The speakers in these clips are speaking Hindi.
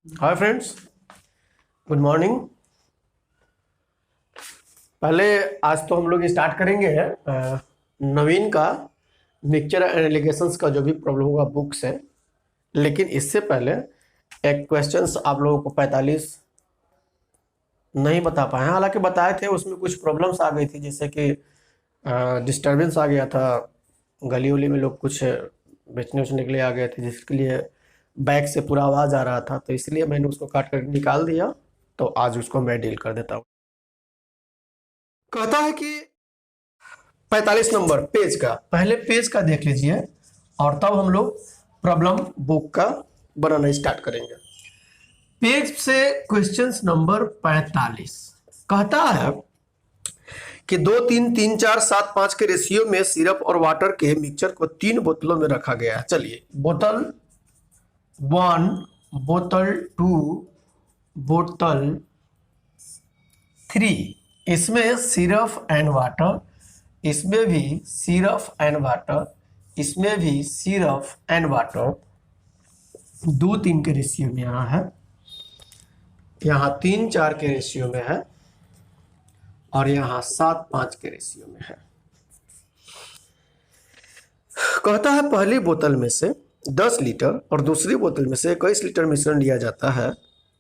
Hi friends, good morning. पहले आज तो हम लोग स्टार्ट करेंगे नवीन का मिक्सचर एंड एलिगेशंस का जो भी प्रॉब्लम होगा बुक से। लेकिन इससे पहले एक क्वेश्चंस आप लोगों को 45 नहीं बता पाए, हालांकि बताए थे, उसमें कुछ प्रॉब्लम्स आ गई थी, जैसे कि डिस्टरबेंस आ गया था, गली उली में लोग कुछ बेचने उचने के लिए आ गए थे, जिसके लिए बैक से पूरा आवाज़ आ रहा था, तो इसलिए मैंने उसको काट कर निकाल दिया। तो आज उसको मैं डील कर देता हूँ। कहता है कि 45 नंबर पेज का, पहले पेज का देख लीजिए और तब हम लोग प्रॉब्लम बुक का बनाना स्टार्ट करेंगे। पेज से क्वेश्चंस नंबर 45 कहता है कि 2 3 3 4 7 5 के रेशियो में सिरप और वाटर के मिक्सचर को 3 बोतलों में रखा गया है। चलिए, बोतल 1, बोतल 2, बोतल 3, इसमें सिरप एंड वाटर, इसमें भी सिरप एंड वाटर, इसमें भी सिरप एंड वाटर 2 3 के रेशियो में यहाँ है, यहाँ 3 4 के रेशियो में है और यहाँ 7 5 के रेशियो में है। कहता है पहली बोतल में से 10 लीटर और दूसरी बोतल में से 21 लीटर मिश्रण लिया जाता है।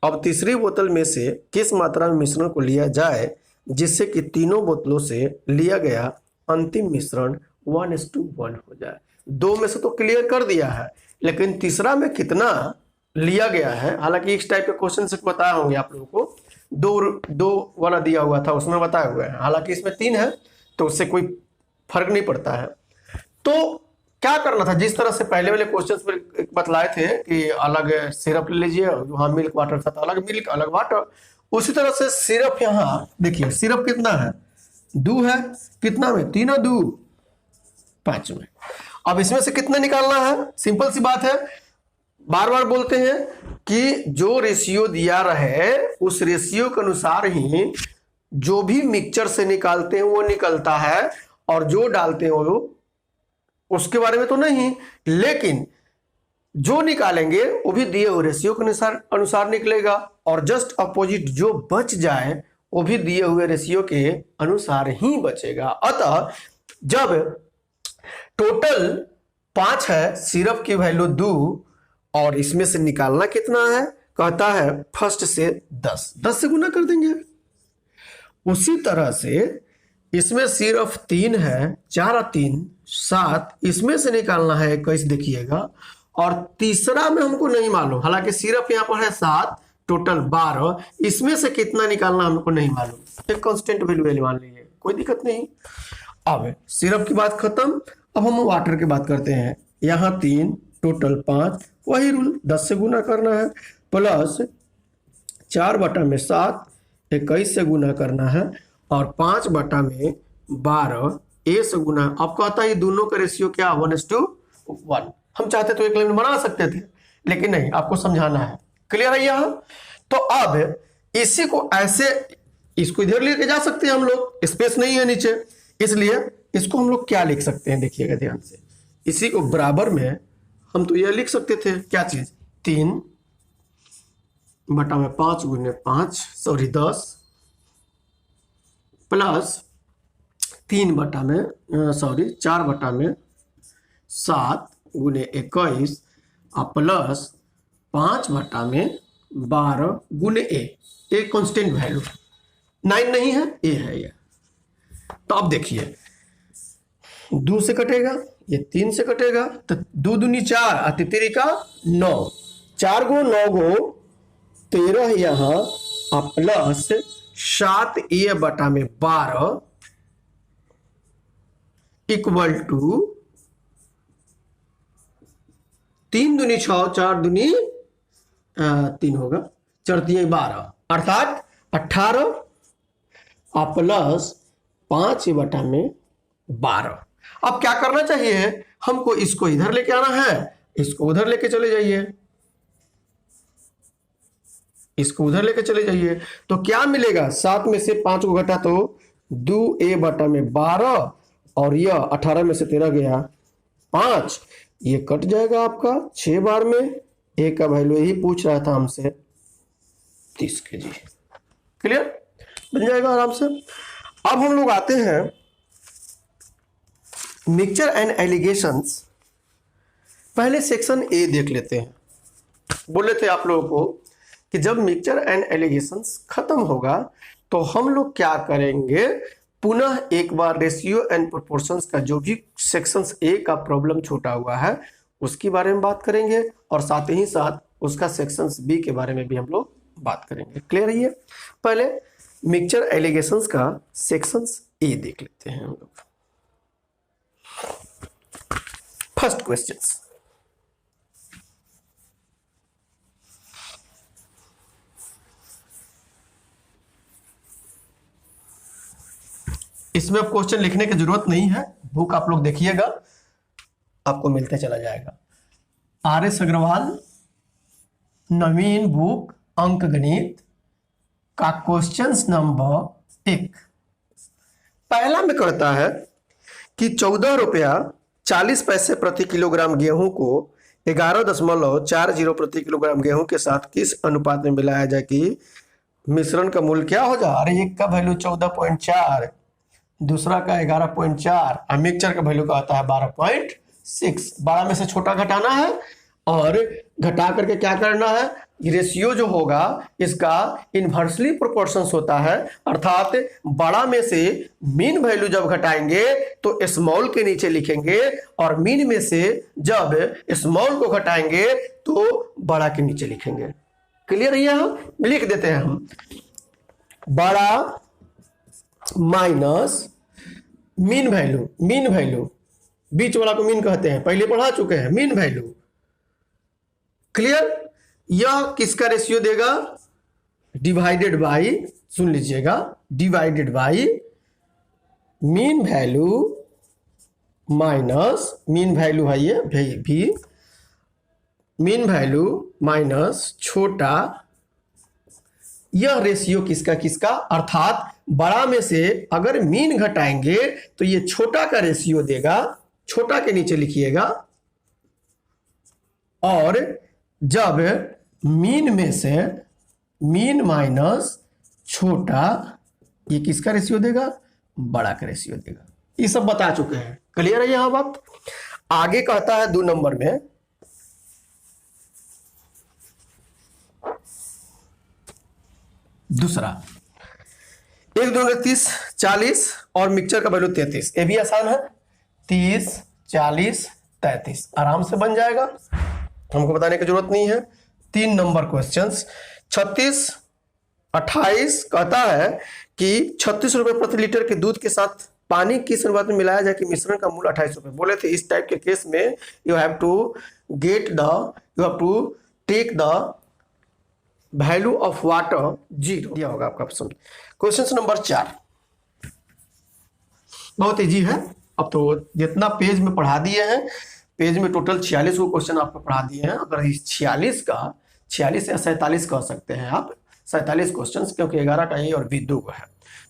अब तीसरी बोतल में से किस मात्रा में मिश्रण को लिया जाए जिससे कि तीनों बोतलों से लिया गया अंतिम मिश्रण 1:1 हो जाए। दो में से तो क्लियर कर दिया है, लेकिन तीसरा में कितना लिया गया है, हालांकि इस टाइप के क्वेश्चन से बताया होंगे आप लोगों को। दो वाला दिया हुआ था, उसमें बताया हुआ है, हालांकि इसमें 3 है तो उससे कोई फर्क नहीं पड़ता है। तो क्या करना था, जिस तरह से पहले वाले क्वेश्चंस में बतलाए थे कि अलग सिरप ले लीजिए, वहां मिल्क वाटर था तो अलग मिल्क अलग वाटर, उसी तरह से सिरप यहाँ देखिए, सिरप कितना है, 2 है, कितना में, 3 और 2 5 में। अब इसमें से कितना निकालना है, सिंपल सी बात है, बार बार बोलते हैं कि जो रेशियो दिया रहे उस रेशियो के अनुसार ही जो भी मिक्सचर से निकालते हैं वो निकलता है, और जो डालते हैं वो उसके बारे में तो नहीं, लेकिन जो निकालेंगे वो भी दिए हुए रेशियो के अनुसार निकलेगा, और जस्ट अपोजिट जो बच जाए वो भी दिए हुए रेशियो के अनुसार ही बचेगा। अतः जब टोटल 5 है, सिरप की वैल्यू 2 और इसमें से निकालना कितना है, कहता है फर्स्ट से 10 से गुना कर देंगे। उसी तरह से इसमें सिर्फ 3 है, 4 और 3 7, इसमें से निकालना है 21, देखिएगा, और तीसरा में हमको नहीं मालूम, हालांकि सिर्फ यहाँ पर है 7, टोटल 12, इसमें से कितना निकालना हमको नहीं मालूम, एक कांस्टेंट वैल्यू मान लीजिए, कोई दिक्कत नहीं। अब सिरप की बात खत्म, अब हम वाटर की बात करते हैं। यहाँ 3, टोटल 5, वही रूल, 10 से गुना करना है, प्लस 4/7, 21 से गुना करना है, और 5/12 ए से गुना। अब कहता है ये दोनों का रेशियो क्या, 1:1। हम चाहते तो एक लाइन बना सकते थे, लेकिन नहीं, आपको समझाना है। क्लियर है यहाँ? तो अब इसी को ऐसे, इसको इधर लेके जा सकते हैं हम लोग, स्पेस नहीं है नीचे, इसलिए इसको हम लोग क्या लिख सकते हैं, देखिएगा ध्यान से, इसी को बराबर में हम तो ये लिख सकते थे, क्या चीज, 3/5 गुने 5, सॉरी 10, प्लस 4/7 गुने 21, और प्लस 5/12 गुने ए कांस्टेंट वैल्यू 9 नहीं है, ए है ये। तो अब देखिए, 2 से कटेगा, ये 3 से कटेगा, तो 2 दूनी 4, और 3 का 9, 4 गो 9 गो 13 यहाँ, और प्लस 7a/12 इक्वल टू 3 दूनी 6, 4 दूनी 3 होगा, 4 3 12, अर्थात 18, और प्लस 5/12। अब क्या करना चाहिए हमको, इसको इधर लेके आना है, इसको उधर लेके चले जाइए, इसको उधर लेके चले जाइए, तो क्या मिलेगा, 7 में से 5 को घटा तो 2a/12, और यह 18 में से 13 गया 5, ये कट जाएगा आपका 6 बार में, ए का वैल्यू यही पूछ रहा था हमसे, 30 kg। क्लियर, बन जाएगा आराम से। अब हम लोग आते हैं मिक्सचर एंड एलिगेशंस। पहले सेक्शन ए देख लेते हैं। बोले थे आप लोगों को कि जब मिक्सचर एंड एलिगेशंस खत्म होगा तो हम लोग क्या करेंगे, पुनः एक बार रेशियो एंड प्रोपोर्शंस का जो भी सेक्शंस ए का प्रॉब्लम छोटा हुआ है उसके बारे में बात करेंगे, और साथ ही साथ उसका सेक्शंस बी के बारे में भी हम लोग बात करेंगे। क्लियर है ये? पहले मिक्सचर एलिगेशंस का सेक्शंस ए देख लेते हैं हम लोग। फर्स्ट क्वेश्चन, इसमें क्वेश्चन लिखने की जरूरत नहीं है, बुक आप लोग देखिएगा आपको मिलते चला जाएगा। आर.एस. अग्रवाल, नवीन बुक अंक गणित का क्वेश्चन नंबर 1। पहला में कहता है कि 14 रुपया 40 पैसे प्रति किलोग्राम गेहूं को 11.40 प्रति किलोग्राम गेहूं के साथ किस अनुपात में मिलाया जाए कि मिश्रण का मूल्य क्या हो जाए। अरे एक का वैल्यू 14.4, दूसरा का 11.4 और मिक्सचर का वैल्यू का आता है 12.6। बड़ा में से छोटा घटाना है और घटा करके क्या करना है, रेशियो जो होगा इसका इनवर्सली प्रोपोर्शंस होता है, अर्थात बड़ा में से मीन वैल्यू जब घटाएंगे तो स्मॉल के नीचे लिखेंगे और मीन में से जब स्मॉल को घटाएंगे तो बड़ा के नीचे लिखेंगे। क्लियर है? हम लिख देते हैं हम बड़ा minus mean value, mean value बीच वाला को मीन कहते हैं, पहले पढ़ा चुके हैं, मीन वैल्यू। क्लियर? यह किसका रेशियो देगा, डिवाइडेड बाई, सुन लीजिएगा, divided by mean value minus, mean value है ये भी, मीन वैल्यू माइनस छोटा, यह रेशियो किसका किसका, अर्थात बड़ा में से अगर मीन घटाएंगे तो ये छोटा का रेशियो देगा, छोटा के नीचे लिखिएगा, और जब मीन में से मीन माइनस छोटा, ये किसका रेशियो देगा, बड़ा का रेशियो देगा। ये सब बता चुके हैं। क्लियर है यहां बात? आगे कहता है 2 नंबर में, दूसरा 1 2 30 40 और मिक्सचर का वैल्यू 33। ये भी आसान है, 30 40 33 आराम से बन जाएगा, हमको बताने की जरूरत नहीं है। 3 नंबर क्वेश्चंस 36 28 कहता है कि 36 रुपए प्रति लीटर के दूध के साथ पानी किस अनुपात में मिलाया जाए कि मिश्रण का मूल्य 28 रुपए। बोले थे इस टाइप के केस में you have to take the value of water 0 दिया होगा आपका ऑप्शन। क्वेश्चन नंबर 4 बहुत इजी है, अब तो जितना पेज में पढ़ा दिए हैं, पेज में टोटल 46 को क्वेश्चन आपको पढ़ा दिए हैं। अगर इस 46 का 46 या 47 कह सकते हैं आप, 47 क्वेश्चंस, क्योंकि 11 का ए और बी 2 है,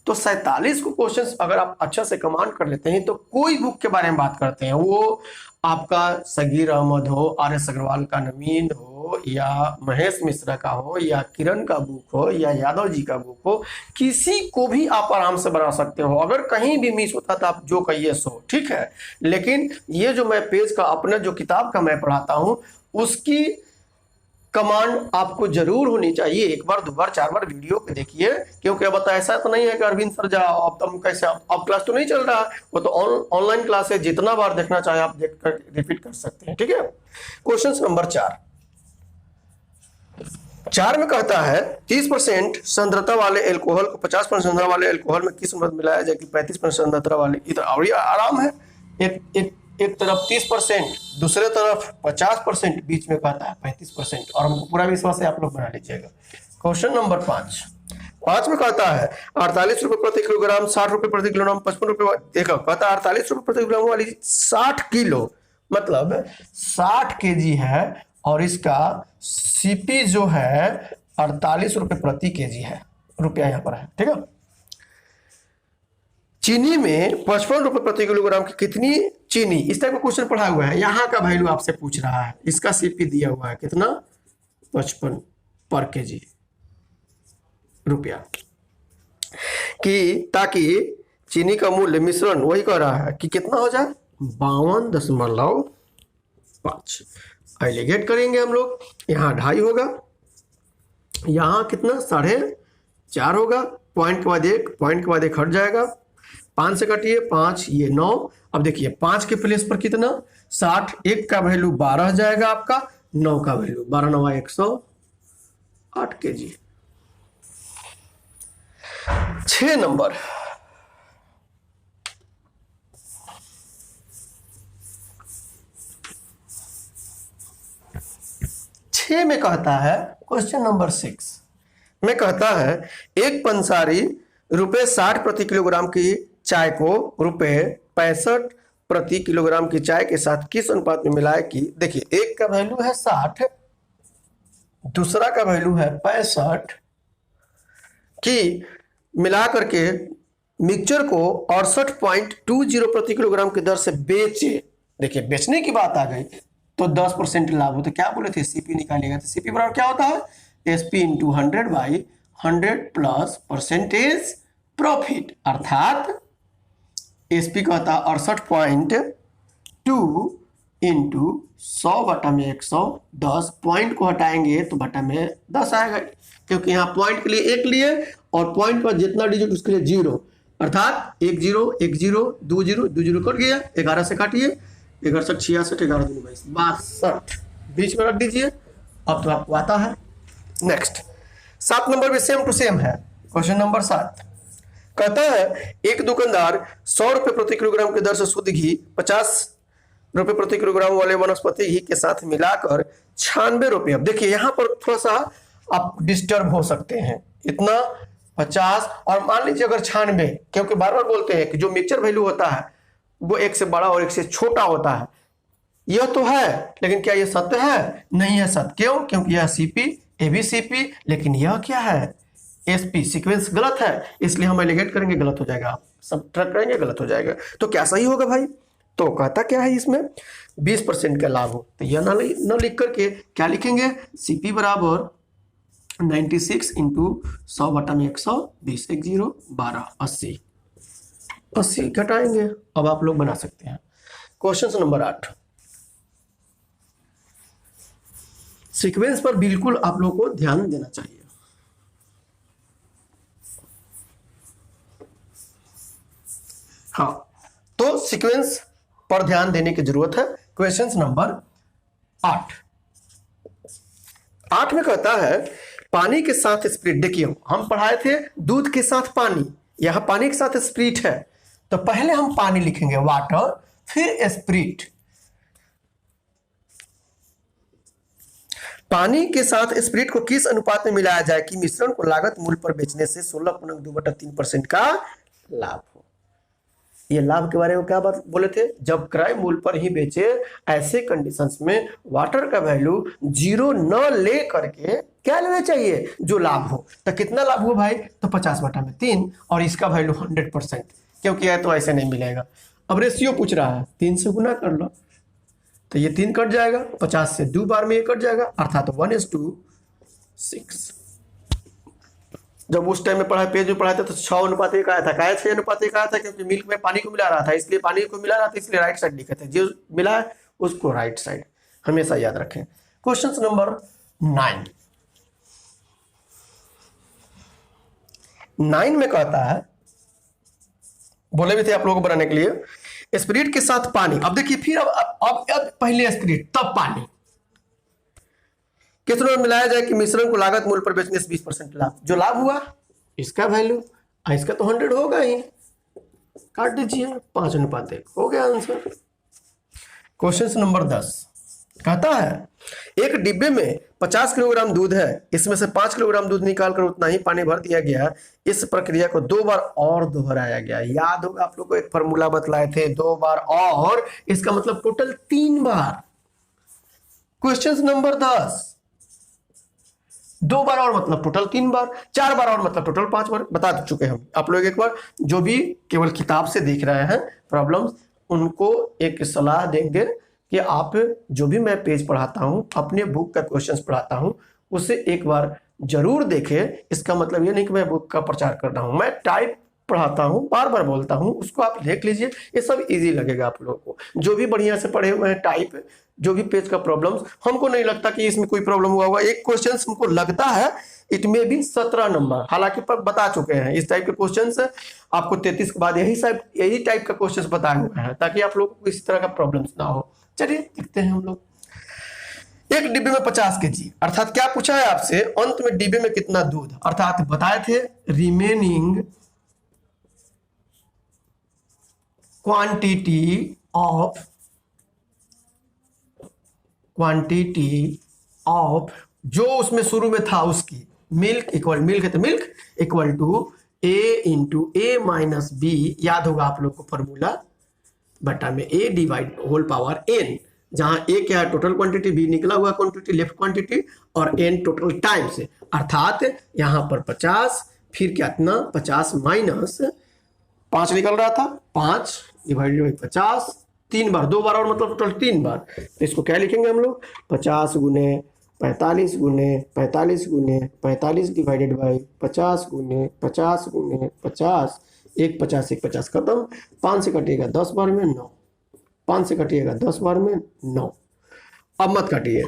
तो 47 को क्वेश्चंस अगर आप अच्छा से कमांड कर लेते हैं तो कोई बुक के बारे में बात करते हैं, वो आपका सगीर अहमद हो, आर.एस. अग्रवाल का नवीन हो, या महेश मिश्रा का हो, या किरण का बुक हो, या यादव जी का बुक हो, किसी को भी आप आराम से बना सकते हो। अगर कहीं भी मिस होता तो आप जो कहिए सो, ठीक है। लेकिन ये जो मैं पेज का अपना जो किताब का मैं पढ़ाता हूं उसकी कमांड आपको जरूर होनी चाहिए। 1 बार 2 बार 4 बार वीडियो को देखिए, क्योंकि अब ऐसा तो नहीं है कि अरविंद सर जाओ अब तुम कैसे, अब क्लास तो नहीं चल रहा, वो तो ऑनलाइन क्लास है, जितना बार देखना चाहे आप देख कर रिपीट कर सकते हैं, ठीक है। क्वेश्चन नंबर 4 में कहता है 30% सांद्रता वाले एल्कोहल को 50% सांद्रता वाले एल्कोहल में किस अनुपात मिलाया जाए कि 35% सांद्रता वाले, इधर और आराम है, एक तरफ 30%, दूसरे तरफ 50%, बीच में कहता है 35%, और हमको पूरा विश्वास है आप लोग बना लीजिएगा। क्वेश्चन नंबर 5 में कहता है 48 रुपए प्रति किलोग्राम, 60 रुपए प्रति किलोग्राम, 55 रुपए, देखो कहता है 48 रुपए प्रति किलोग्राम वाली 60 किलो, मतलब 60 केजी है, और इसका सीपी जो है 48 रुपए प्रति केजी है, रुपया यहाँ पर है, ठीक है। चीनी में 55 रुपए प्रति किलोग्राम की कितनी चीनी, इस टाइप का क्वेश्चन पढ़ा हुआ है, यहाँ का वैल्यू आपसे पूछ रहा है, इसका सीपी दिया हुआ है कितना, 55 पर केजी। रुपया, कि ताकि चीनी का मूल्य मिश्रण वही कह रहा है कि कितना हो जाए 52.5। एलिगेट करेंगे हम लोग, यहाँ 2.5 होगा, यहाँ कितना 4.5 होगा, पॉइंट के बाद 1, पॉइंट के बाद 1 हट जाएगा, 5 से काटिए 5, ये 9। अब देखिए 5 के प्लेस पर कितना 60, 1 का वैल्यू 12 जाएगा आपका, 9 का वैल्यू 12 9 108 kg। 6 नंबर, में कहता है क्वेश्चन नंबर 6 में कहता है एक पंसारी ₹60 प्रति किलोग्राम की चाय को ₹65 प्रति किलोग्राम की चाय के साथ किस अनुपात में मिलाए कि, देखिए एक का वैल्यू है 60, दूसरा का वैल्यू है 65, कि मिला करके मिक्सचर को 68.20 प्रति किलोग्राम की दर से बेचे। देखिए बेचने की बात आ गई तो 10% लाभ हो, तो क्या बोले थे सीपी निकालेगा, तो सीपी बराबर क्या होता है SP into 100/100 plus percentage profit, अर्थात एसपी का होता है 68.2 इंटू 100/110, पॉइंट को हटाएंगे तो बटा में 10 आएगा, क्योंकि यहाँ पॉइंट के लिए 1 लिए और पॉइंट पर जितना डिजिट उसके लिए 0, अर्थात 1 0 1 0 2 0 2 0 कट गया, 11 से काटिए 11 66 11 2 22 62, बीच में रख दीजिए। अब तो आपको आता है। नेक्स्ट 7 नंबर भी सेम टू सेम है। क्वेश्चन नंबर 7 कहता है एक दुकानदार 100 रुपए प्रति किलोग्राम की दर से शुद्ध घी 50 रुपए प्रति किलोग्राम वाले वनस्पति घी के साथ मिलाकर 96 रुपए। अब देखिए यहाँ पर थोड़ा सा आप डिस्टर्ब हो सकते हैं, इतना 50 और मान लीजिए अगर 96, क्योंकि बार बार बोलते हैं कि जो मिक्सचर वैल्यू होता है वो एक से बड़ा और एक से छोटा होता है। यह तो है, लेकिन क्या यह सत्य है? नहीं है सत्य। क्यों? क्योंकि यह सीपी ए बी सीपी, लेकिन यह क्या है एसपी, सीक्वेंस गलत है, इसलिए हम एलिगेट करेंगे गलत हो जाएगा, सब ट्रैक करेंगे गलत हो जाएगा। तो क्या सही होगा भाई? तो कहता क्या है इसमें 20% का लाभ हो, तो यह न लिख करके क्या लिखेंगे सीपी बराबर 96 इंटू 100/120 10 12 80 घटाएंगे। अब आप लोग बना सकते हैं। क्वेश्चन नंबर 8, सीक्वेंस पर बिल्कुल आप लोग को ध्यान देना चाहिए। हाँ, तो सीक्वेंस पर ध्यान देने की जरूरत है। क्वेश्चन नंबर 8 में कहता है पानी के साथ स्प्रिट, देखिए हम पढ़ाए थे दूध के साथ पानी, यहां पानी के साथ स्प्रिट है, तो पहले हम पानी लिखेंगे वाटर, फिर स्प्रिट। पानी के साथ स्प्रिट को किस अनुपात में मिलाया जाए कि मिश्रण को लागत मूल्य पर बेचने से 16.2/3% का लाभ हो। ये लाभ के बारे में क्या बात बोले थे? जब क्रय मूल्य पर ही बेचे, ऐसे कंडीशंस में वाटर का वैल्यू 0 न ले करके क्या लेना चाहिए जो लाभ हो। तो कितना लाभ हो भाई? तो 50/3, और इसका वैल्यू 100%, क्योंकि यह तो ऐसे नहीं मिलेगा। अब रेशियो पूछ रहा है, 3 से गुना कर लो, तो ये 3 कट जाएगा, 50 से 2 बार में ये कट जाएगा, अर्थात 1:6। जब उस टाइम में पढ़ाई पेज में पढ़ाया था तो 6:1 आया था, क्या 6:1 आया था? क्योंकि मिल्क में पानी को मिला रहा था, इसलिए पानी को मिला रहा था, इसलिए राइट साइड लिखे थे, जो मिला है उसको राइट साइड हमेशा याद रखें। क्वेश्चन नंबर 9 में कहता है, बोले भी थे आप लोगों को बनाने के लिए, स्पिरिट के साथ पानी। अब देखिए फिर अब पहले स्पिरिट तब पानी कितना मिलाया जाए कि मिश्रण को लागत मूल्य पर बेचने से 20% लाभ। जो लाभ हुआ इसका वैल्यू, इसका तो 100 होगा ही, काट दीजिए, 5:1 हो गया आंसर। क्वेश्चन नंबर 10 कहता है एक डिब्बे में 50 किलोग्राम दूध है, इसमें से 5 किलोग्राम दूध निकालकर उतना ही पानी भर दिया गया। इस प्रक्रिया को 2 बार और दोहराया गया। याद होगा आप लोग को एक फॉर्मूला बतलाए थे, 2 बार और, इसका मतलब टोटल 3 बार। क्वेश्चन नंबर 10, 2 बार और मतलब टोटल 3 बार, 4 बार और मतलब टोटल 5 बार। बता चुके हम आप लोग। एक बार जो भी केवल किताब से देख रहे हैं प्रॉब्लम्स, उनको एक सलाह देंगे कि आप जो भी मैं पेज पढ़ाता हूं, अपने बुक का क्वेश्चंस पढ़ाता हूं, उसे एक बार जरूर देखें। इसका मतलब ये नहीं कि मैं बुक का प्रचार कर रहा हूँ, मैं टाइप पढ़ाता हूँ, बार बार बोलता हूँ, उसको आप देख लीजिए, ये सब इजी लगेगा आप लोगों को। जो भी बढ़िया से पढ़े हुए हैं टाइप, जो भी पेज का प्रॉब्लम्स, हमको नहीं लगता कि इसमें कोई प्रॉब्लम हुआ होगा। एक क्वेश्चन हमको लगता है इट में भी 17 नंबर, हालांकि पर बता चुके हैं इस टाइप के क्वेश्चन आपको 33 के बाद यही टाइप का क्वेश्चन बताए हुए हैं, ताकि आप लोगों को इस तरह का प्रॉब्लम्स ना हो। चलिए देखते हैं हम लोग। एक डिब्बे में 50 केजी, अर्थात क्या पूछा है आपसे, अंत में डिब्बे में कितना दूध, अर्थात बताए थे रिमेनिंग क्वांटिटी ऑफ जो उसमें शुरू में था उसकी, milk equal to A into A minus B, याद होगा आप लोग को फॉर्मूला, बटा में A divide whole power N, जहां ए क्या है टोटल क्वांटिटी, बी निकला हुआ क्वांटिटी लेफ्ट क्वांटिटी, और एन टोटल टाइम से, अर्थात यहां पर 50, फिर क्या इतना 50 माइनस 5 निकल रहा था, 5 डिवाइडेड बाई 50, 3 बार, 2 बार और मतलब टोटल 3 बार। तो इसको क्या लिखेंगे हम लोग, 50 गुने 45 गुने 45 गुने 45 डिवाइडेड बाई 50 गुने 50 गुने 50, 1 50 1 50 खत्म, 5 से कटिएगा 10 बार में 9, 5 से कटिएगा 10 बार में 9, अब मत काटिए।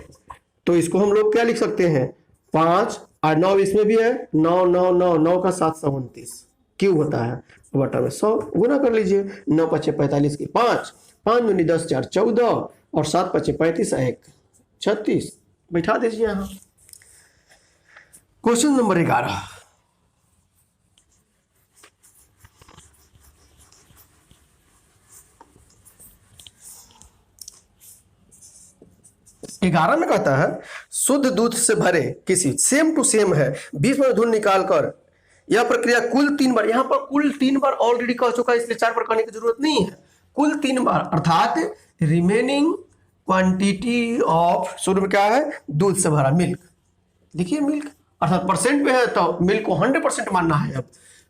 तो इसको हम लोग क्या लिख सकते हैं, 5 और 9 इसमें भी है, 9 9 9 9 का 729 क्यों होता है, बटा में 100 गुना कर लीजिए, 9 पचे 45 की 5, 5 दूनी 10 4 14 और 7 पचे 35 1 36, बैठा दीजिए यहां। क्वेश्चन नंबर 11, में कहता है शुद्ध दूध से भरे किसी सेम टू सेम है 20 में दूध निकालकर, यह प्रक्रिया कुल 3 बार, यहां पर कुल 3 बार ऑलरेडी कह चुका है, इसलिए 4 बार करने की जरूरत नहीं है, कुल 3 बार, अर्थात रिमेनिंग क्वांटिटी ऑफ, शुरू में क्या है दूध से भरा मिल्क, देखिए मिल्क अर्थात परसेंट में है तो मिल्क को 100% मानना है। अब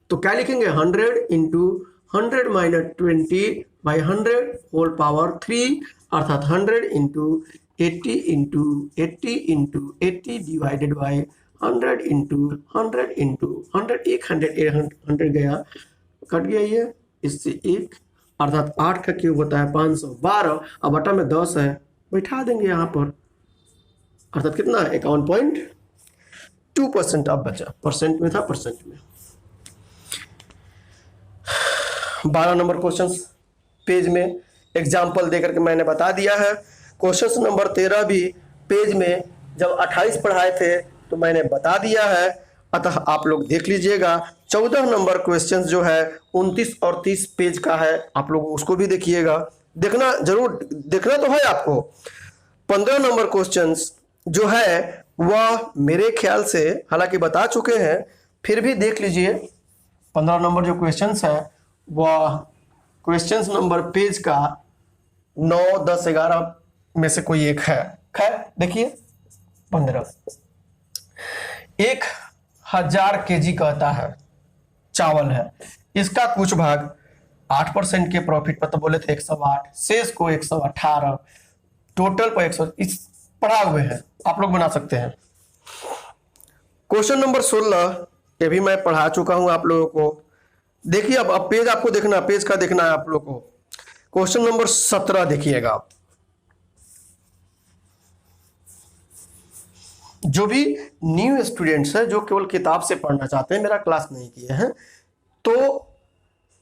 तो क्या लिखेंगे 100 into 100 minus 20 by 100 whole power 3, अर्थात 100 into 80 into 80 into 80 divided by 100 into 100 into 100, 100 गया, कट गया ये, इससे 1, अर्थात 8 का क्यूब होता है 512, अब बटा में 10 है, बैठा देंगे यहाँ पर, अर्थात कितना 51.2% अब बचा, परसेंट में था परसेंट में। 12 नंबर क्वेश्चन पेज में एग्जाम्पल देकर के मैंने बता दिया है। क्वेश्चन नंबर 13 भी पेज में जब 28 पढ़ाए थे तो मैंने बता दिया है, अतः आप लोग देख लीजिएगा। 14 नंबर क्वेश्चन जो है 29 और 30 पेज का है, आप लोग उसको भी देखिएगा, देखना जरूर, देखना तो है आपको। 15 नंबर क्वेश्चन जो है वह मेरे ख्याल से हालांकि बता चुके हैं, फिर भी देख लीजिए। 15 नंबर जो क्वेश्चन है वह क्वेश्चन नंबर पेज का 9 10 11 में से कोई एक है। खैर देखिए 15, 1000 केजी कहता है चावल है, इसका कुछ भाग 8% के प्रॉफिट पर तो बोले थे 108, शेष को 118, टोटल पर 100, इस पढ़ा हुए हैं, आप लोग बना सकते हैं। क्वेश्चन नंबर 16 ये भी मैं पढ़ा चुका हूं आप लोगों को, देखिए अब पेज आपको देखना, पेज का देखना है आप लोग को। क्वेश्चन नंबर 17 देखिएगा आप, जो भी न्यू स्टूडेंट्स हैं जो केवल किताब से पढ़ना चाहते हैं, मेरा क्लास नहीं किए हैं, तो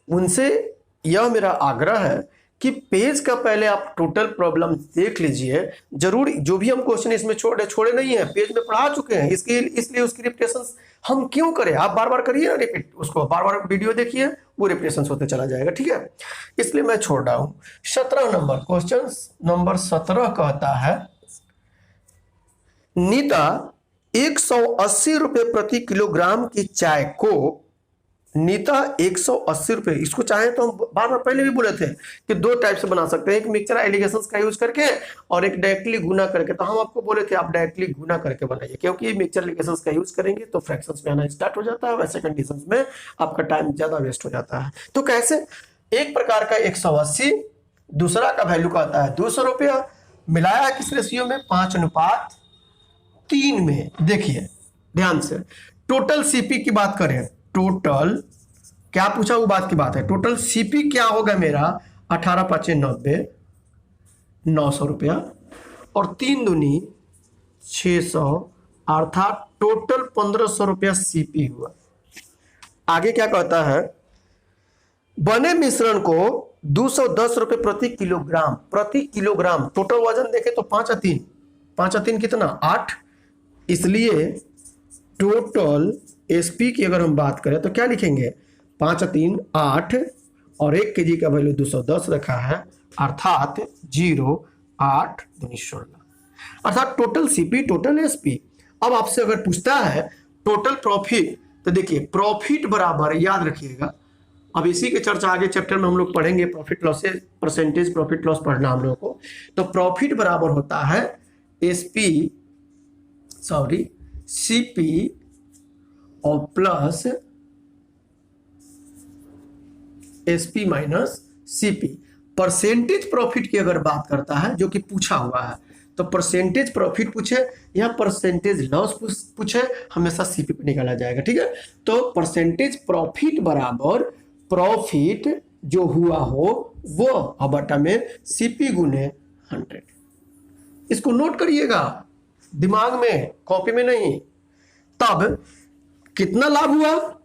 उनसे यह मेरा आग्रह है कि पेज का पहले आप टोटल प्रॉब्लम देख लीजिए जरूर। जो भी हम क्वेश्चन इसमें छोड़े नहीं है, पेज में पढ़ा चुके हैं, इसलिए उसकी रिपीटेशन हम क्यों करें, आप बार बार करिए ना रिपीट, उसको बार बार वीडियो देखिए, वो रिपीटेशन होते चला जाएगा, ठीक है, इसलिए मैं छोड़ रहा हूं। 17 नंबर क्वेश्चन नंबर 17 कहता है नीता 180 रुपए प्रति किलोग्राम की चाय को, नीता 180 रुपए, इसको चाहे तो हम बार बार पहले भी बोले थे कि 2 टाइप से बना सकते हैं, एक मिक्सचर एलिगेशंस का यूज करके और एक डायरेक्टली गुना करके। तो हम आपको बोले थे आप डायरेक्टली गुना करके बनाइए, क्योंकि मिक्सचर एलिगेशंस का यूज करेंगे तो फ्रैक्शंस में आना स्टार्ट हो जाता है, वैसे कंडीशंस में आपका टाइम ज्यादा वेस्ट हो जाता है। तो कैसे, एक प्रकार का 180, दूसरा का वैल्यू का आता है 200 रुपया, मिलाया किस रेशियो में 5:3 में। देखिए ध्यान से। टोटल सीपी की बात करें, टोटल क्या पूछा वो बात की बात है। टोटल सीपी क्या होगा मेरा, 18 पाँचे 90, 900 रुपया, और 3 दूनी 600, अर्थात टोटल 1500 रुपया सीपी हुआ। आगे क्या कहता है, बने मिश्रण को 210 रुपए प्रति किलोग्राम, टोटल वजन देखे तो 5 और 3, 5 और 3 कितना 8, इसलिए टोटल एसपी की अगर हम बात करें तो क्या लिखेंगे, 5 और 3 8, और 1 केजी का वैल्यू 210 रखा है, अर्थात 0 8 दूनी 16, अर्थात टोटल सीपी टोटल एसपी। अब आपसे अगर पूछता है टोटल प्रॉफिट, तो देखिए प्रॉफिट बराबर, याद रखिएगा, अब इसी के चर्चा आगे चैप्टर में हम लोग पढ़ेंगे, profit loss percentage profit loss पढ़ना हम लोगों को। तो प्रॉफिट बराबर होता है सीपी और plus SP minus CP. Percentage profit की अगर बात करता है, जो कि पूछा हुआ है, तो परसेंटेज प्रॉफिट पूछे या परसेंटेज लॉस पूछे, हमेशा सीपी पे निकाला जाएगा, ठीक है। तो परसेंटेज प्रॉफिट बराबर प्रॉफिट जो हुआ हो वो बटा में सीपी गुने 100। इसको नोट करिएगा दिमाग में, कॉपी में नहीं। तब कितना लाभ हुआ,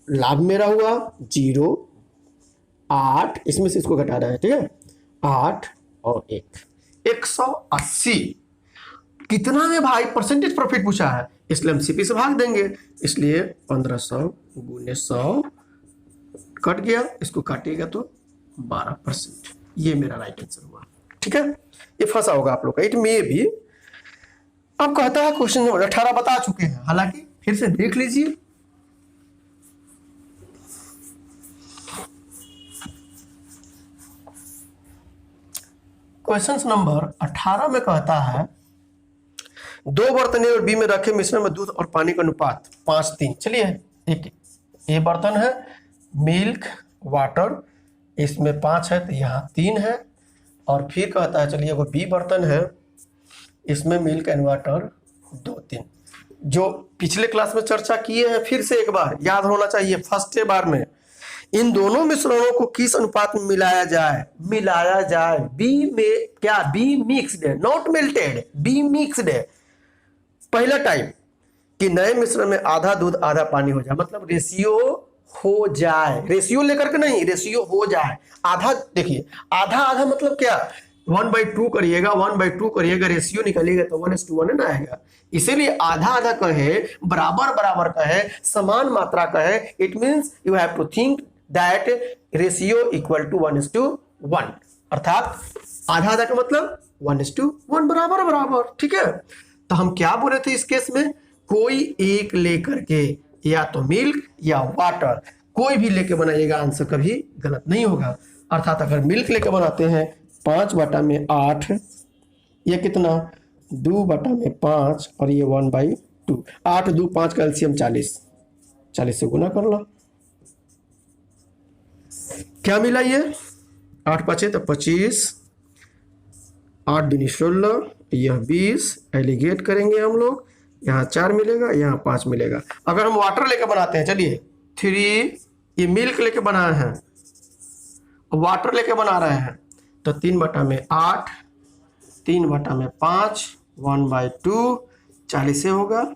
लाभ मेरा हुआ 0 8, इसमें से इसको घटा रहा है, ठीक है, 8 और 1 180। कितना में भाई, परसेंटेज प्रॉफिट पूछा है, इसलिए हम सीपी से भाग देंगे, इसलिए 1500 गुने 100 कट गया, इसको काटिएगा तो 12%। ये मेरा राइट आंसर हुआ, ठीक है। ये फंसा होगा आप लोग का, इट मे बी। अब कहता है क्वेश्चन नंबर 18 बता चुके हैं, हालांकि फिर से देख लीजिए। क्वेश्चन नंबर 18 में कहता है 2 बर्तन ए और बी में रखे मिश्रण में दूध और पानी का अनुपात 5:3। चलिए, एक ए बर्तन है, मिल्क वाटर, इसमें 5 है तो यहाँ 3 है, और फिर कहता है चलिए वो बी बर्तन है, इसमें मिल्क एंड वाटर 2 3। जो पिछले क्लास में चर्चा किए हैं, फिर से एक बार याद होना चाहिए फर्स्ट बार में। इन दोनों मिश्रणों को किस अनुपात में मिलाया जाए, बी में क्या, बी मिक्स्ड है, नॉट मेल्टेड, बी मिक्स्ड है। पहला टाइप कि नए मिश्रण में आधा दूध आधा पानी हो जाए, मतलब रेशियो हो जाए, रेशियो लेकर के नहीं, रेशियो हो जाए। आधा देखिए, आधा आधा मतलब क्या, 1/2 करिएगा, 1/2 करिएगा, रेशियो निकलेगा तो 1:1 ना आएगा। इसीलिए आधा आधा कहे, बराबर बराबर कहे, समान मात्रा कहे, it means you have to think that ratio equal to 1:1, अर्थात आधा आधा का मतलब 1:1, बराबर बराबर, ठीक है। तो हम क्या बोले थे इस केस में, कोई एक लेकर के, या तो मिल्क या वाटर, कोई भी लेके बनाइएगा, आंसर कभी गलत नहीं होगा। अर्थात अगर मिल्क लेके बनाते हैं 5/8, ये कितना 2/5, और ये 1/2, 8 2 5 का एलसीएम 40, 40 से गुना कर लो, क्या मिला ये 8 5 तो 25, 8 दूनी 16, यह 20, एलिगेट करेंगे हम लोग, यहाँ 4 मिलेगा, यहाँ 5 मिलेगा। अगर हम वाटर लेके बनाते हैं, चलिए 3, ये मिल्क लेके बनाए हैं, वाटर लेके बना रहे हैं, तो 3/8, 3/5, 1/2, 40 से होगा,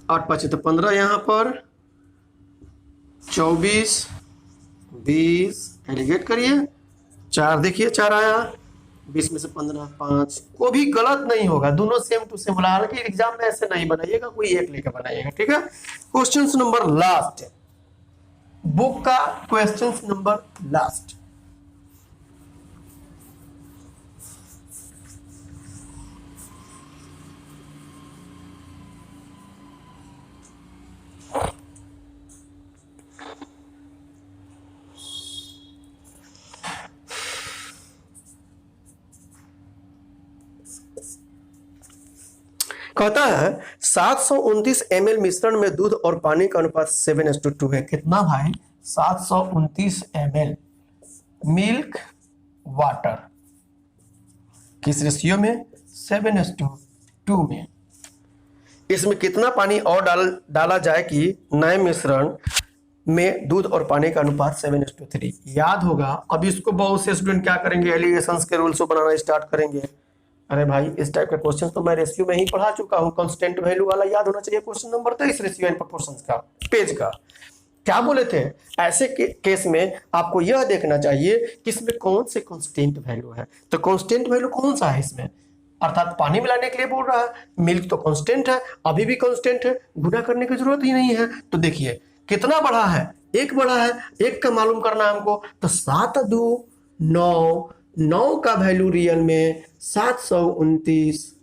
8 5 तो 15, यहाँ पर 24, 20, एलिगेट करिए, 4 देखिए 4 आया, 20 में से 15 5, को भी गलत नहीं होगा, दोनों सेम टू सेम। हालांकि एग्जाम में ऐसे नहीं बनाइएगा, कोई एक लेकर बनाइएगा, ठीक है। क्वेश्चन नंबर लास्ट, बुक का क्वेश्चन नंबर लास्ट, कहता है 729 ml मिश्रण में दूध और पानी का अनुपात 7:2 है। कितना भाई, 729 ml मिल्क वाटर, किस रेशियो में, 7:2 में इसमें कितना पानी और डाला जाए कि नए मिश्रण में दूध और पानी का अनुपात 7:3। याद होगा। अब इसको बहुत से स्टूडेंट क्या करेंगे, एलिगेशंस के रूल्स को बनाना स्टार्ट करेंगे। अरे भाई इस टाइप का क्वेश्चन तो मैं रेशियो में ही पढ़ा चुका हूँ। कांस्टेंट वैल्यू वाला याद होना चाहिए। Question number 23 ratio and proportions का पेज का क्या बोले थे। ऐसे केस में आपको यह देखना चाहिए कि इसमें कौन से कांस्टेंट वैल्यू है। तो कांस्टेंट वैल्यू कौन सा है इसमें, अर्थात पानी मिलाने के लिए बोल रहा है। मिल्क तो कांस्टेंट है, अभी भी कांस्टेंट है, गुना करने की जरूरत ही नहीं है। तो देखिए कितना बढ़ा है, एक बढ़ा है, एक का मालूम करना है हमको। तो 7×2 9, 9 का वैल्यू रियल में 729,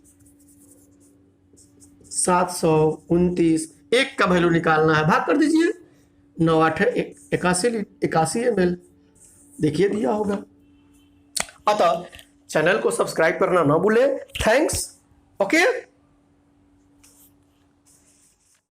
एक का वैल्यू निकालना है, भाग कर दीजिए। 9×8 81 ml, देखिए दिया होगा। अतः चैनल को सब्सक्राइब करना ना भूले। थैंक्स। ओके।